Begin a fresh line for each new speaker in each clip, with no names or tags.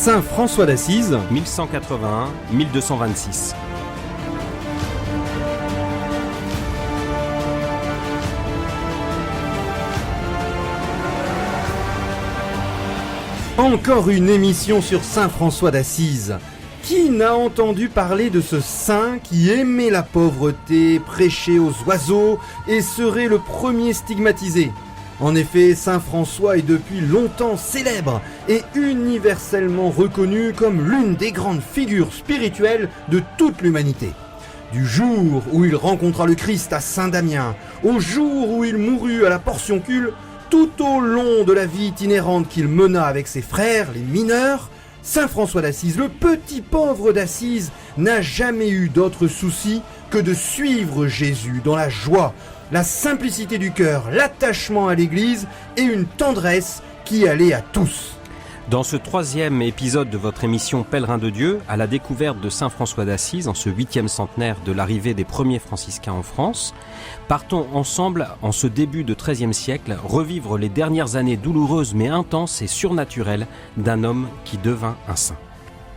Saint François d'Assise,
1181-1226.
Encore une émission sur Saint François d'Assise. Qui n'a entendu parler de ce saint qui aimait la pauvreté, prêchait aux oiseaux et serait le premier stigmatisé ? En effet, Saint François est depuis longtemps célèbre et universellement reconnu comme l'une des grandes figures spirituelles de toute l'humanité. Du jour où il rencontra le Christ à Saint-Damien, au jour où il mourut à la Portioncule, tout au long de la vie itinérante qu'il mena avec ses frères, les mineurs, Saint François d'Assise, le petit pauvre d'Assise, n'a jamais eu d'autre souci que de suivre Jésus dans la joie, la simplicité du cœur, l'attachement à l'Église et une tendresse qui allait à tous.
Dans ce 3e épisode de votre émission Pèlerin de Dieu, à la découverte de Saint François d'Assise, en ce 8e centenaire de l'arrivée des premiers franciscains en France, partons ensemble, en ce début de XIIIe siècle, revivre les dernières années douloureuses mais intenses et surnaturelles d'un homme qui devint un saint.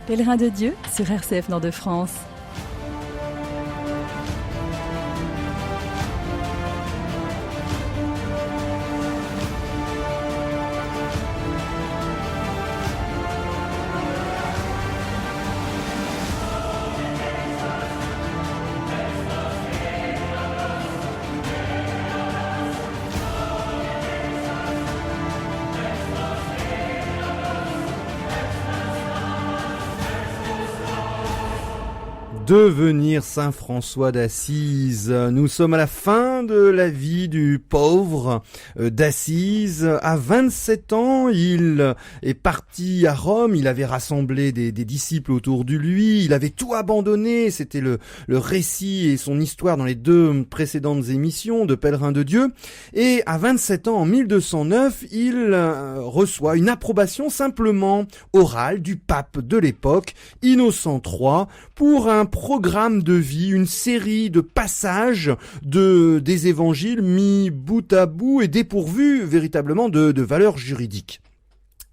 Pèlerin de Dieu sur RCF Nord de France.
Devenir Saint François d'Assise. Nous sommes à la fin de la vie du pauvre d'Assise. À 27 ans, il est parti à Rome. Il avait rassemblé des disciples autour de lui. Il avait tout abandonné. C'était le récit et son histoire dans les 2 précédentes émissions de Pèlerin de Dieu. Et à 27 ans, en 1209, il reçoit une approbation simplement orale du pape de l'époque, Innocent III, pour un programme de vie, une série de passages des évangiles mis bout à bout et dépourvus véritablement de valeur juridique.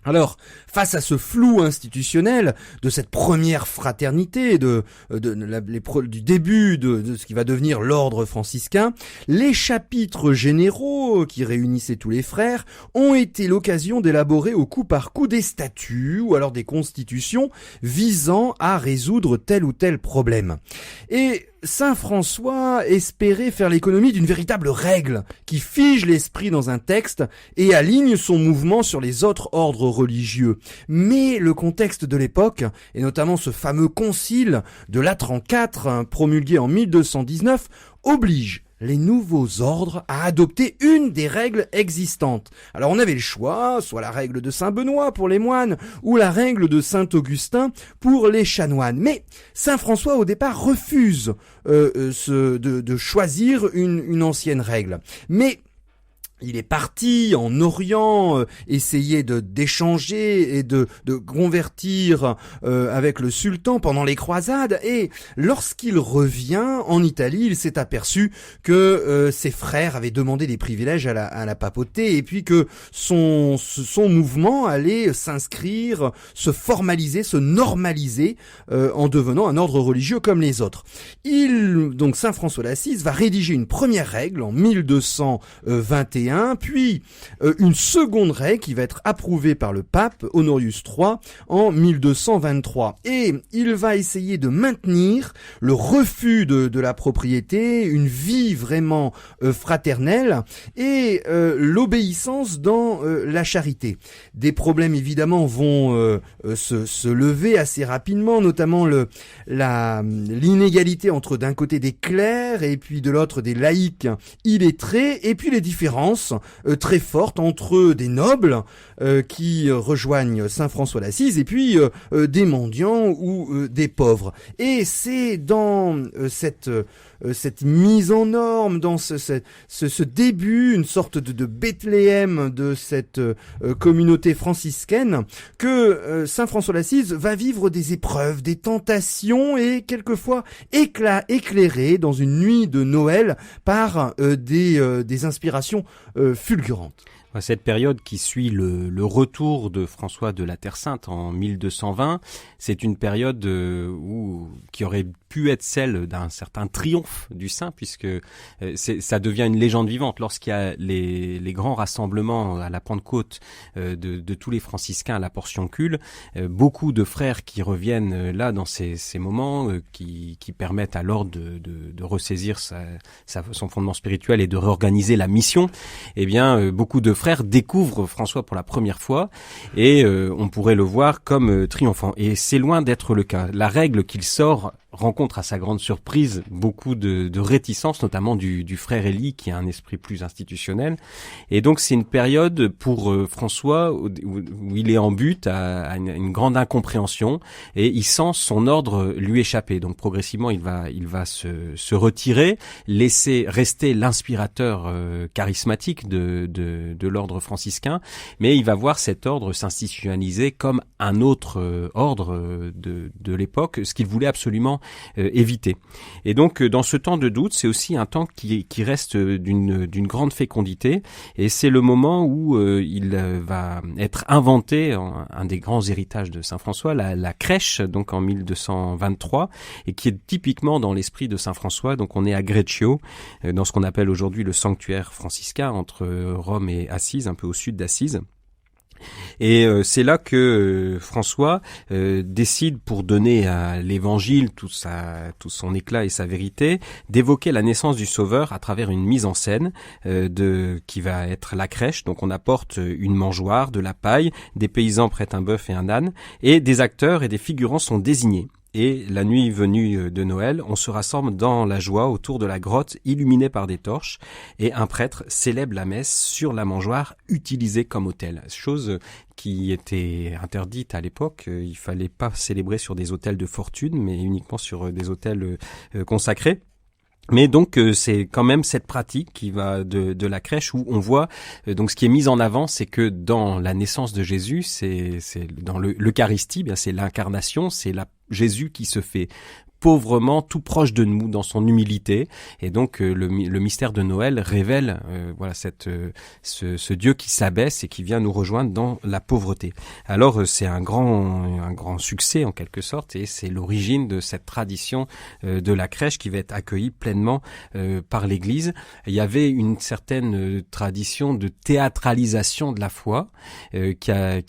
Alors, face à ce flou institutionnel de cette première fraternité, du début de ce qui va devenir l'ordre franciscain, les chapitres généraux qui réunissaient tous les frères ont été l'occasion d'élaborer au coup par coup des statuts ou alors des constitutions visant à résoudre tel ou tel problème. Et Saint François espérait faire l'économie d'une véritable règle qui fige l'esprit dans un texte et aligne son mouvement sur les autres ordres religieux. Mais le contexte de l'époque, et notamment ce fameux concile de Latran IV, promulgué en 1219, oblige les nouveaux ordres à adopter une des règles existantes. Alors on avait le choix, soit la règle de Saint Benoît pour les moines, ou la règle de Saint Augustin pour les chanoines. Mais Saint François au départ refuse de choisir une ancienne règle. Mais il est parti en Orient essayer d'échanger et de convertir avec le sultan pendant les croisades, et lorsqu'il revient en Italie, il s'est aperçu que ses frères avaient demandé des privilèges à la papauté et puis que son mouvement allait s'inscrire, se formaliser, se normaliser en devenant un ordre religieux comme les autres. Donc Saint François d'Assise va rédiger une première règle en 1221, puis une seconde règle qui va être approuvée par le pape Honorius III en 1223. Et il va essayer de maintenir le refus de la propriété, une vie vraiment fraternelle et l'obéissance dans la charité. Des problèmes évidemment vont se lever assez rapidement, notamment l'inégalité entre d'un côté des clercs et puis de l'autre des laïcs illettrés, et puis les différences très fortes entre des nobles qui rejoignent Saint François d'Assise et puis des mendiants ou des pauvres. Et c'est dans cette mise en norme, dans ce début, une sorte de Bethléem de cette communauté franciscaine, que Saint François d'Assise va vivre des épreuves, des tentations et quelquefois éclairé dans une nuit de Noël par des inspirations fulgurantes.
Cette période qui suit le retour de François de la Terre Sainte en 1220, c'est une période qui aurait pu être celle d'un certain triomphe du saint, puisque ça devient une légende vivante. Lorsqu'il y a les grands rassemblements à la Pentecôte de tous les franciscains à la Portioncule, beaucoup de frères qui reviennent là dans ces moments qui permettent à l'ordre de ressaisir son fondement spirituel et de réorganiser la mission. Eh bien, beaucoup de frères découvrent François pour la première fois et on pourrait le voir comme triomphant. Et c'est loin d'être le cas. La règle qu'il sort rencontre à sa grande surprise beaucoup de réticences, notamment du frère Élie qui a un esprit plus institutionnel. Et donc c'est une période pour François où il est en but à une grande incompréhension et il sent son ordre lui échapper. Donc progressivement il va se retirer, laisser rester l'inspirateur charismatique de l'ordre franciscain, mais il va voir cet ordre s'institutionnaliser comme un autre ordre de l'époque, ce qu'il voulait absolument éviter. Et donc dans ce temps de doute, c'est aussi un temps qui reste d'une grande fécondité, et c'est le moment où il va être inventé un des grands héritages de Saint François, la crèche, donc en 1223, et qui est typiquement dans l'esprit de Saint François. Donc on est à Greccio, dans ce qu'on appelle aujourd'hui le sanctuaire franciscain entre Rome et Assise, un peu au sud d'Assise. Et c'est là que François décide, pour donner à l'évangile tout son éclat et sa vérité, d'évoquer la naissance du Sauveur à travers une mise en scène qui va être la crèche. Donc on apporte une mangeoire, de la paille, des paysans prêtent un bœuf et un âne, et des acteurs et des figurants sont désignés. Et la nuit venue de Noël, on se rassemble dans la joie autour de la grotte illuminée par des torches, et un prêtre célèbre la messe sur la mangeoire utilisée comme autel. Chose qui était interdite à l'époque. Il fallait pas célébrer sur des autels de fortune, mais uniquement sur des autels consacrés. Mais donc c'est quand même cette pratique qui va de la crèche où on voit donc ce qui est mis en avant, c'est que dans la naissance de Jésus, c'est dans l'Eucharistie, bien c'est l'incarnation, c'est Jésus qui se fait pauvrement tout proche de nous dans son humilité, et donc le mystère de Noël révèle ce Dieu qui s'abaisse et qui vient nous rejoindre dans la pauvreté. Alors c'est un grand succès en quelque sorte, et c'est l'origine de cette tradition de la crèche qui va être accueillie pleinement par l'Église. Il y avait une certaine tradition de théâtralisation de la foi qui a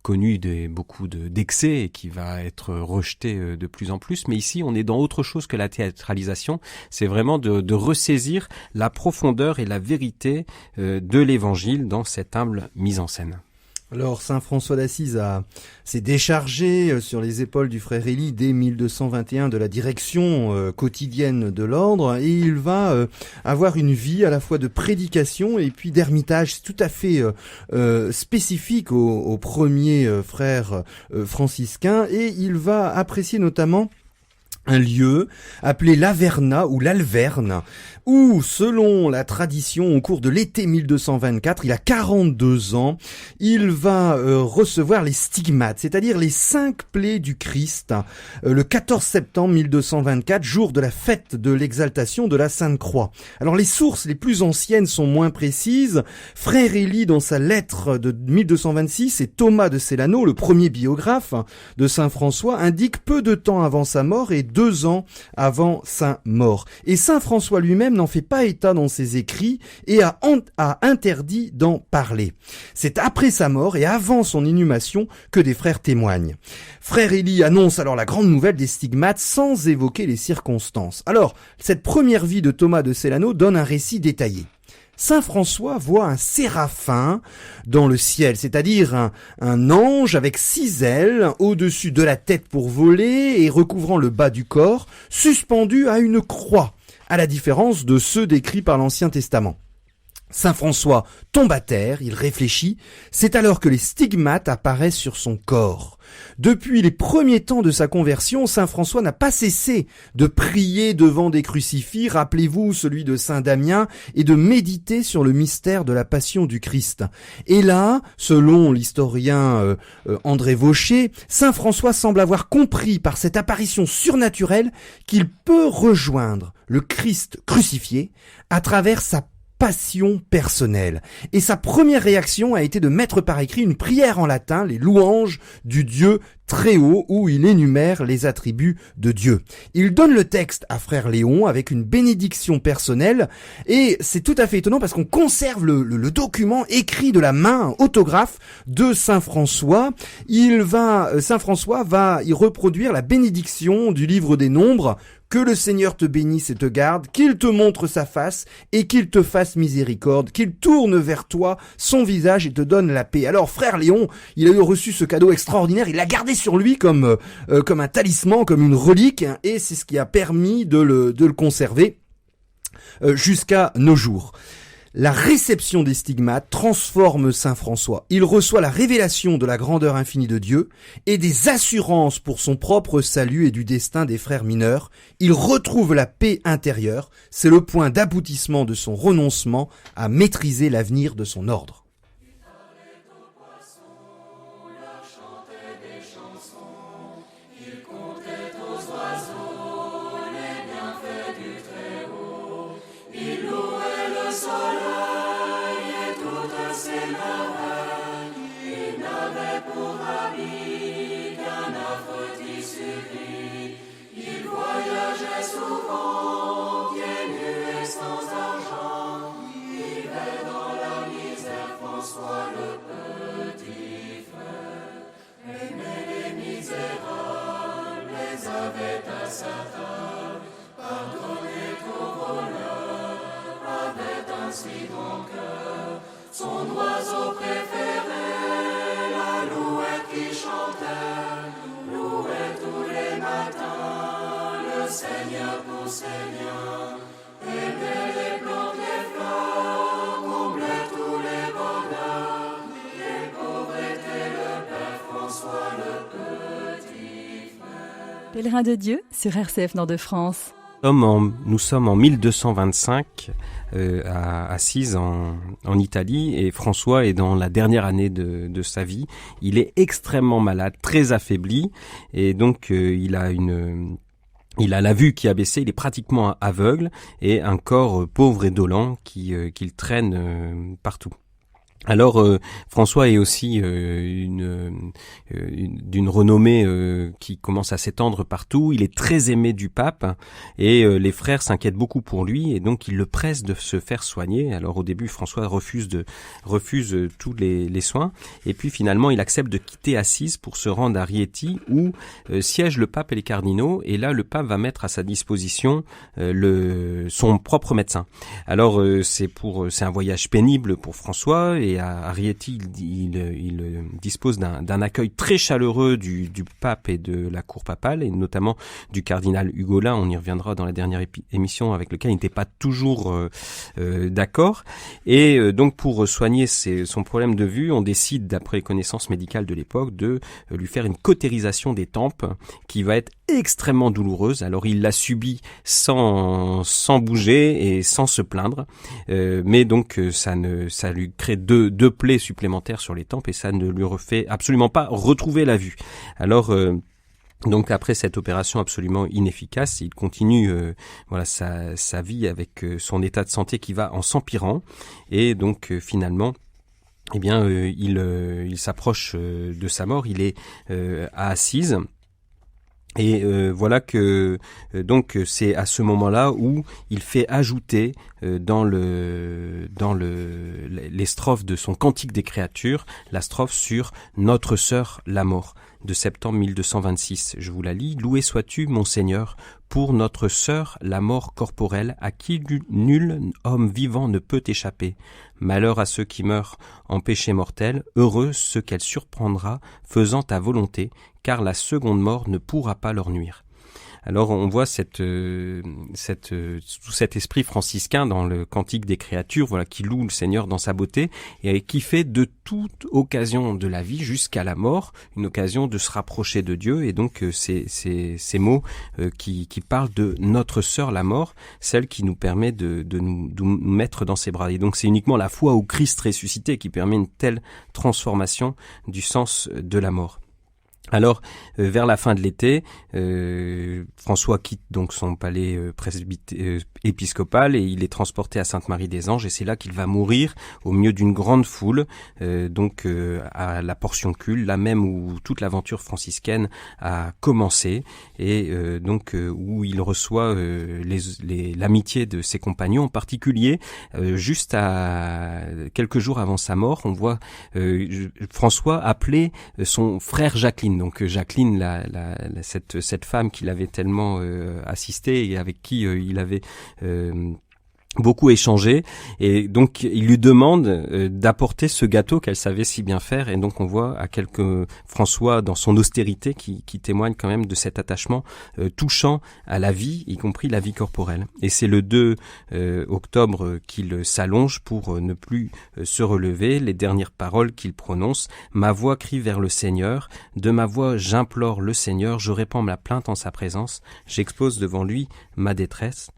connu beaucoup d'excès et qui va être rejetée de plus en plus, mais ici on est dans autre chose que la théâtralisation. C'est vraiment de ressaisir la profondeur et la vérité de l'Évangile dans cette humble mise en scène.
Alors, Saint François d'Assise s'est déchargé sur les épaules du frère Élie dès 1221 de la direction quotidienne de l'ordre, et il va avoir une vie à la fois de prédication et puis d'ermitage. C'est tout à fait spécifique aux premiers frères franciscains, et il va apprécier notamment un lieu appelé l'Averna ou l'Alverne, où, selon la tradition, au cours de l'été 1224, il a 42 ans, il va recevoir les stigmates, c'est-à-dire les 5 plaies du Christ, le 14 septembre 1224, jour de la fête de l'exaltation de la Sainte Croix. Alors les sources les plus anciennes sont moins précises. Frère Élie, dans sa lettre de 1226, et Thomas de Célano, le premier biographe de Saint François, indique peu de temps avant sa mort et 2 ans avant sa mort. Et Saint François lui-même n'en fait pas état dans ses écrits et a interdit d'en parler. C'est après sa mort et avant son inhumation que des frères témoignent. Frère Élie annonce alors la grande nouvelle des stigmates sans évoquer les circonstances. Alors, cette première vie de Thomas de Célano donne un récit détaillé. Saint François voit un séraphin dans le ciel, c'est-à-dire un ange avec 6 ailes au-dessus de la tête pour voler et recouvrant le bas du corps, suspendu à une croix, à la différence de ceux décrits par l'Ancien Testament. Saint François tombe à terre, il réfléchit, c'est alors que les stigmates apparaissent sur son corps. Depuis les premiers temps de sa conversion, Saint François n'a pas cessé de prier devant des crucifix, rappelez-vous celui de Saint Damien, et de méditer sur le mystère de la passion du Christ. Et là, selon l'historien André Vaucher, Saint François semble avoir compris par cette apparition surnaturelle qu'il peut rejoindre le Christ crucifié à travers sa passion personnelle. Et sa première réaction a été de mettre par écrit une prière en latin, les louanges du Dieu très haut, où il énumère les attributs de Dieu. Il donne le texte à frère Léon avec une bénédiction personnelle, et c'est tout à fait étonnant parce qu'on conserve le document écrit de la main, autographe de Saint François. Saint François va y reproduire la bénédiction du livre des Nombres. Que le Seigneur te bénisse et te garde, qu'il te montre sa face et qu'il te fasse miséricorde, qu'il tourne vers toi son visage et te donne la paix. Alors frère Léon, il a eu reçu ce cadeau extraordinaire, il l'a gardé sur lui comme un talisman, comme une relique, et c'est ce qui a permis de le conserver jusqu'à nos jours. La réception des stigmates transforme Saint François. Il reçoit la révélation de la grandeur infinie de Dieu et des assurances pour son propre salut et du destin des frères mineurs. Il retrouve la paix intérieure. C'est le point d'aboutissement de son renoncement à maîtriser l'avenir de son ordre.
Son oiseau préféré, la louette qui chantait, louait tous les matins, le Seigneur pour ses biens, aimait les plantes, les fleurs, comblait tous les bonheurs, les pauvres étaient le Père François, le petit frère.
Pèlerin de Dieu sur RCF Nord de France.
Nous sommes en 1225 à Assise en Italie, et François est dans la dernière année de sa vie. Il est extrêmement malade, très affaibli, et donc il a la vue qui a baissé, il est pratiquement aveugle, et un corps pauvre et dolent qu'il traîne partout. Alors François est aussi d'une renommée qui commence à s'étendre partout. Il est très aimé du pape, et les frères s'inquiètent beaucoup pour lui, et donc ils le pressent de se faire soigner. Alors au début, François refuse tous les soins, et puis finalement il accepte de quitter Assise pour se rendre à Rieti, où siègent le pape et les cardinaux, et là le pape va mettre à sa disposition son propre médecin. Alors c'est un voyage pénible pour François, et à Rieti, il dispose d'un accueil très chaleureux du pape et de la cour papale, et notamment du cardinal Ugolin. On y reviendra dans la dernière émission, avec lequel il n'était pas toujours d'accord. Et donc pour soigner son problème de vue, on décide, d'après les connaissances médicales de l'époque, de lui faire une cautérisation des tempes qui va être extrêmement douloureuse. Alors il l'a subie sans bouger et sans se plaindre, mais donc ça lui crée deux plaies supplémentaires sur les tempes, et ça ne lui refait absolument pas retrouver la vue. Alors donc après cette opération absolument inefficace, il continue sa vie avec son état de santé qui va en s'empirant, et donc finalement il s'approche de sa mort. Il est à Assise. Et voilà que donc c'est à ce moment-là où il fait ajouter dans les strophes de son Cantique des créatures, la strophe sur Notre sœur la mort de septembre 1226. Je vous la lis. Loué sois-tu, mon Seigneur, pour notre sœur la mort corporelle, à qui nul homme vivant ne peut échapper. Malheur à ceux qui meurent en péché mortel, heureux ceux qu'elle surprendra faisant ta volonté, car la seconde mort ne pourra pas leur nuire. Alors on voit tout cet esprit franciscain dans le Cantique des créatures, qui loue le Seigneur dans sa beauté, et qui fait de toute occasion de la vie jusqu'à la mort une occasion de se rapprocher de Dieu. Et donc ces mots qui parlent de notre sœur la mort, celle qui nous permet de nous mettre dans ses bras. Et donc c'est uniquement la foi au Christ ressuscité qui permet une telle transformation du sens de la mort. Alors, vers la fin de l'été, François quitte donc son palais épiscopal et il est transporté à Sainte-Marie-des-Anges et c'est là qu'il va mourir au milieu d'une grande foule, à la Portiuncule, là même où toute l'aventure franciscaine a commencé et où il reçoit l'amitié de ses compagnons, en particulier juste à quelques jours avant sa mort, on voit François appeler son frère Jacqueline. Donc Jacqueline, cette femme qu'il avait tellement assistée et avec qui il avait beaucoup échangé, et donc il lui demande d'apporter ce gâteau qu'elle savait si bien faire, et donc on voit François dans son austérité qui témoigne quand même de cet attachement touchant à la vie, y compris la vie corporelle. Et c'est le 2 octobre qu'il s'allonge pour ne plus se relever. Les dernières paroles qu'il prononce: ma voix crie vers le Seigneur, de ma voix j'implore le Seigneur, je répands ma plainte en sa présence, j'expose devant lui ma détresse.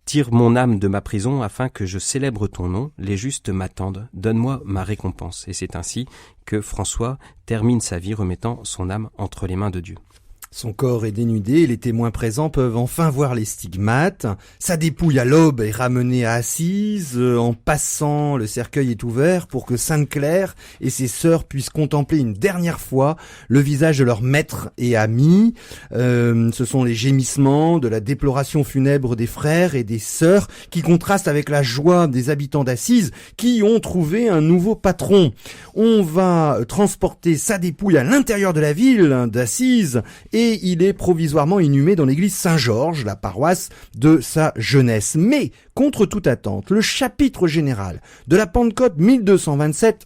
Tire mon âme de ma prison afin que je célèbre ton nom, les justes m'attendent, donne-moi ma récompense. Et c'est ainsi que François termine sa vie remettant son âme entre les mains de Dieu.
Son corps est dénudé et les témoins présents peuvent enfin voir les stigmates. Sa dépouille à l'aube est ramenée à Assise. En passant, le cercueil est ouvert pour que Sainte-Claire et ses sœurs puissent contempler une dernière fois le visage de leur maître et ami. Ce sont les gémissements de la déploration funèbre des frères et des sœurs qui contrastent avec la joie des habitants d'Assise qui ont trouvé un nouveau patron. On va transporter sa dépouille à l'intérieur de la ville d'Assise et il est provisoirement inhumé dans l'église Saint-Georges, la paroisse de sa jeunesse. Mais, contre toute attente, le chapitre général de la Pentecôte 1227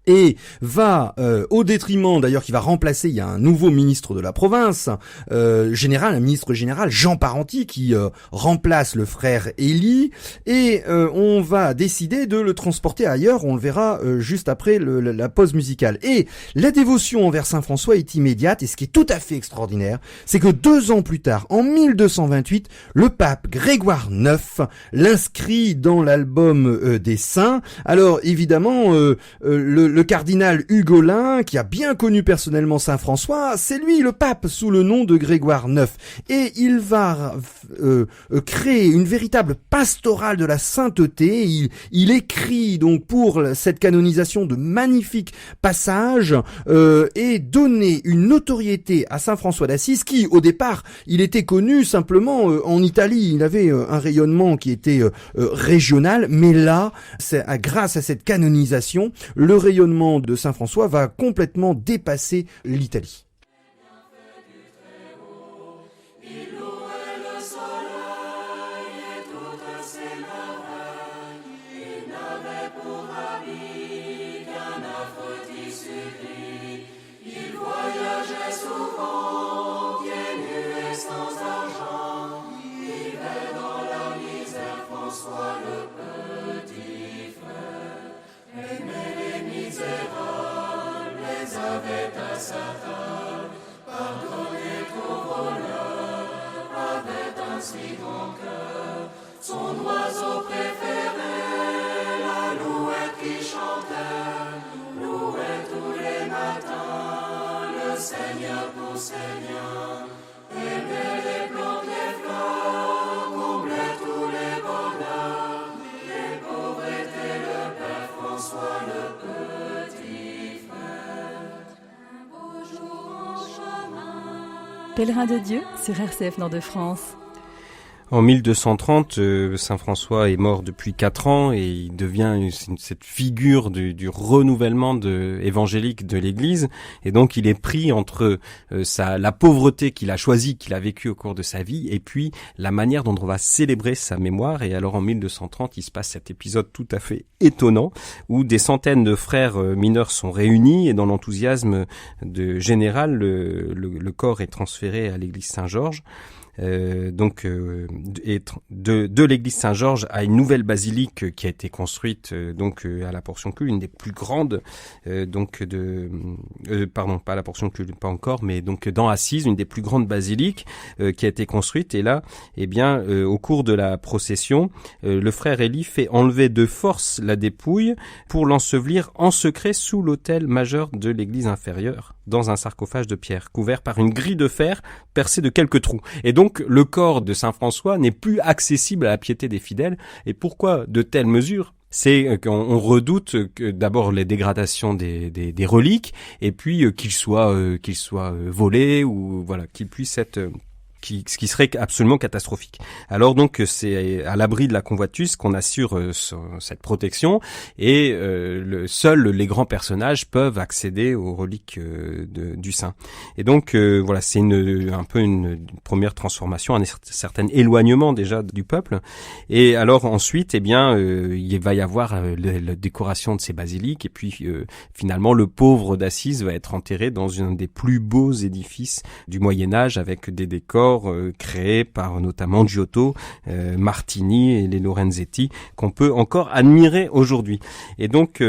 et va au détriment, d'ailleurs, qui va remplacer, il y a un nouveau ministre de la province, un ministre général, Jean Parenti, qui remplace le frère Élie, et on va décider de le transporter ailleurs, on le verra juste après la pause musicale. Et la dévotion envers Saint François est immédiate, et ce qui est tout à fait extraordinaire, c'est que 2 ans plus tard, en 1228, le pape Grégoire IX l'inscrit dans l'album des saints. Alors, évidemment, le cardinal Hugolin, qui a bien connu personnellement Saint François, c'est lui le pape sous le nom de Grégoire IX. Et il va créer une véritable pastorale de la sainteté. Il écrit donc pour cette canonisation de magnifiques passages et donner une notoriété à Saint François d'Assise qui, au départ, il était connu simplement en Italie. Il avait un rayonnement qui était régional, mais là, grâce à cette canonisation, le rayonnement de Saint François va complètement dépasser l'Italie.
Son oiseau préféré, l'alouette qui chantait, louait tous les matins le Seigneur pour Seigneur. Aimait les plantes, les fleurs, comblait tous les bonheurs. Les pauvres étaient le Père François, le petit frère. Un beau jour en chemin.
Pèlerin de Dieu sur RCF Nord de France.
En 1230, Saint François est mort depuis 4 ans et il devient cette figure du renouvellement évangélique de l'Église. Et donc il est pris entre la pauvreté qu'il a choisie, qu'il a vécue au cours de sa vie, et puis la manière dont on va célébrer sa mémoire. Et alors en 1230, il se passe cet épisode tout à fait étonnant où des centaines de frères mineurs sont réunis et dans l'enthousiasme général, le corps est transféré à l'église Saint-Georges. de l'église Saint-Georges à une nouvelle basilique qui a été construite à la Portion Culte, une des plus grandes pas à la Portion Culte, pas encore, mais donc dans Assise, une des plus grandes basiliques qui a été construite. Et là, au cours de la procession, le frère Élie fait enlever de force la dépouille pour l'ensevelir en secret sous l'autel majeur de l'église inférieure, dans un sarcophage de pierre, couvert par une grille de fer percée de quelques trous. Et donc, le corps de Saint François n'est plus accessible à la piété des fidèles. Et pourquoi de telles mesures ? C'est qu'on redoute d'abord les dégradations des reliques, et puis qu'il soit volé, ou voilà, qu'il puisse être... ce qui serait absolument catastrophique. Alors donc c'est à l'abri de la convoitise qu'on assure cette protection, et seuls les grands personnages peuvent accéder aux reliques du saint. Et donc voilà, c'est un peu une première transformation, un certain éloignement déjà du peuple. Et alors ensuite, il va y avoir la décoration de ces basiliques, et puis finalement le pauvre d'Assise va être enterré dans un des plus beaux édifices du Moyen-Âge, avec des décors créés par notamment Giotto, Martini et les Lorenzetti, qu'on peut encore admirer aujourd'hui. Et donc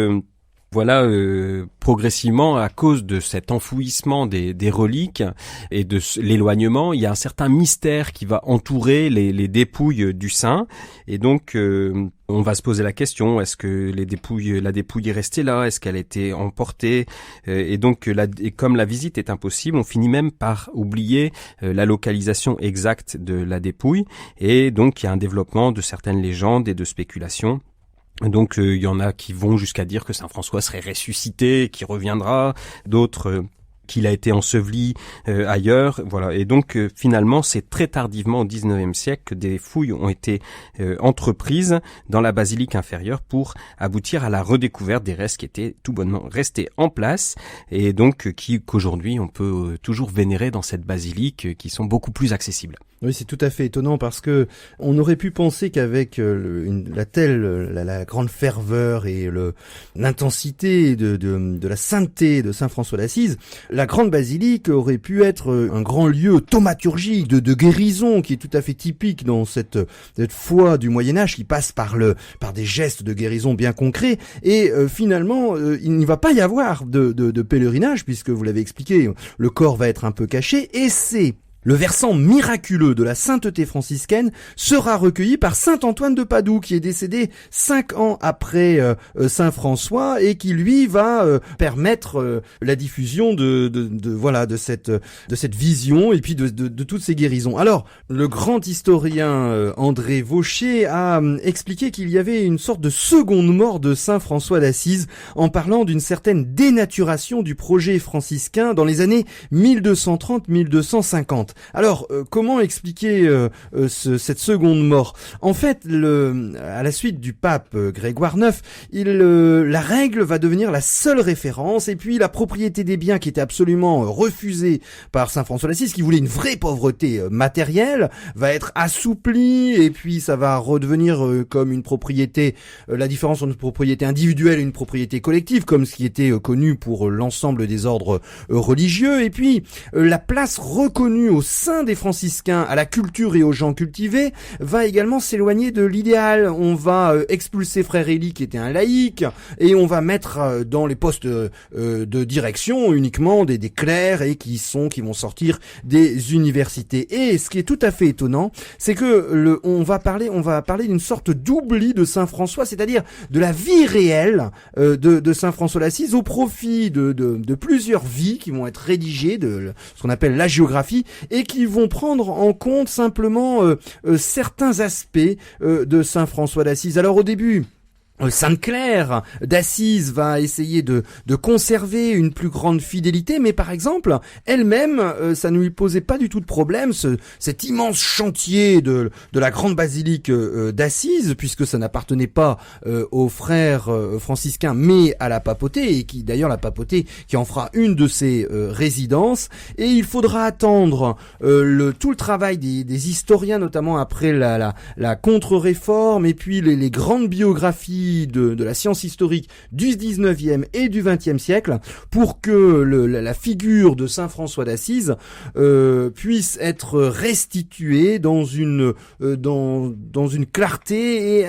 progressivement, à cause de cet enfouissement des reliques et de l'éloignement, il y a un certain mystère qui va entourer les dépouilles du saint. Et donc, on va se poser la question, est-ce que la dépouille est restée là? Est-ce qu'elle a été emportée? Et donc, comme la visite est impossible, on finit même par oublier la localisation exacte de la dépouille. Et donc, il y a un développement de certaines légendes et de spéculations. Donc il y en a qui vont jusqu'à dire que Saint François serait ressuscité, qu'il reviendra, d'autres qu'il a été enseveli ailleurs, voilà. Et donc finalement, c'est très tardivement au XIXe siècle que des fouilles ont été entreprises dans la basilique inférieure pour aboutir à la redécouverte des restes qui étaient tout bonnement restés en place, et donc qu'aujourd'hui on peut toujours vénérer dans cette basilique, qui sont beaucoup plus accessibles.
Oui, c'est tout à fait étonnant, parce que on aurait pu penser qu'avec la grande ferveur et l'intensité de la sainteté de Saint François d'Assise, la grande basilique aurait pu être un grand lieu thaumaturgique de guérison, qui est tout à fait typique dans cette foi du Moyen-Âge, qui passe par des gestes de guérison bien concrets. Et finalement, il n'y va pas y avoir de pèlerinage, puisque vous l'avez expliqué, le corps va être un peu caché, et c'est le versant miraculeux de la sainteté franciscaine sera recueilli par saint Antoine de Padoue, qui est décédé 5 ans après Saint François, et qui lui va permettre la diffusion de cette vision, et puis de toutes ces guérisons. Alors, le grand historien André Vaucher a expliqué qu'il y avait une sorte de seconde mort de Saint François d'Assise, en parlant d'une certaine dénaturation du projet franciscain dans les années 1230-1250. Alors, comment expliquer cette seconde mort? En fait, à la suite du pape Grégoire IX, la règle va devenir la seule référence, et puis la propriété des biens, qui était absolument refusée par Saint François d'Assise, qui voulait une vraie pauvreté matérielle, va être assouplie, et puis ça va redevenir comme une propriété, la différence entre une propriété individuelle et une propriété collective, comme ce qui était connu pour l'ensemble des ordres religieux. Et puis la place reconnue au sein des franciscains à la culture et aux gens cultivés va également s'éloigner de l'idéal. On va expulser frère Élie, qui était un laïc, et on va mettre dans les postes de direction uniquement des clercs, et qui vont sortir des universités. Et ce qui est tout à fait étonnant, c'est que on va parler d'une sorte d'oubli de Saint François, c'est-à-dire de la vie réelle de Saint François d'Assise, au profit de plusieurs vies qui vont être rédigées, de ce qu'on appelle la géographie, et qui vont prendre en compte simplement certains aspects de Saint François d'Assise. Alors au début, Sainte Claire d'Assise va essayer de conserver une plus grande fidélité, mais par exemple, elle-même, ça ne lui posait pas du tout de problème, cet immense chantier de la grande basilique d'Assise, puisque ça n'appartenait pas aux frères franciscains, mais à la papauté, et qui d'ailleurs la papauté qui en fera une de ses résidences. Et il faudra attendre tout le travail des historiens, notamment après la contre-réforme, et puis les grandes biographies vie de la science historique du 19e et du 20e siècle pour que la figure de Saint François d'Assise puisse être restituée dans une clarté et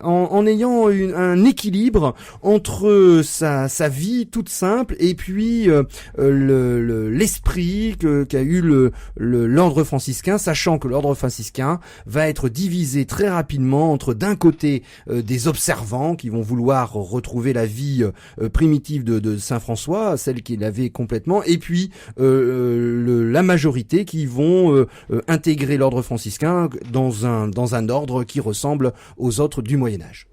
en ayant un équilibre entre sa vie toute simple et puis l'esprit qu'a eu l'ordre franciscain, sachant que l'ordre franciscain va être divisé très rapidement entre d'un côté des observants qui vont vouloir retrouver la vie primitive de Saint François, celle qu'il avait complètement, et puis la majorité qui vont intégrer l'ordre franciscain dans un ordre qui ressemble aux autres du Moyen-Âge.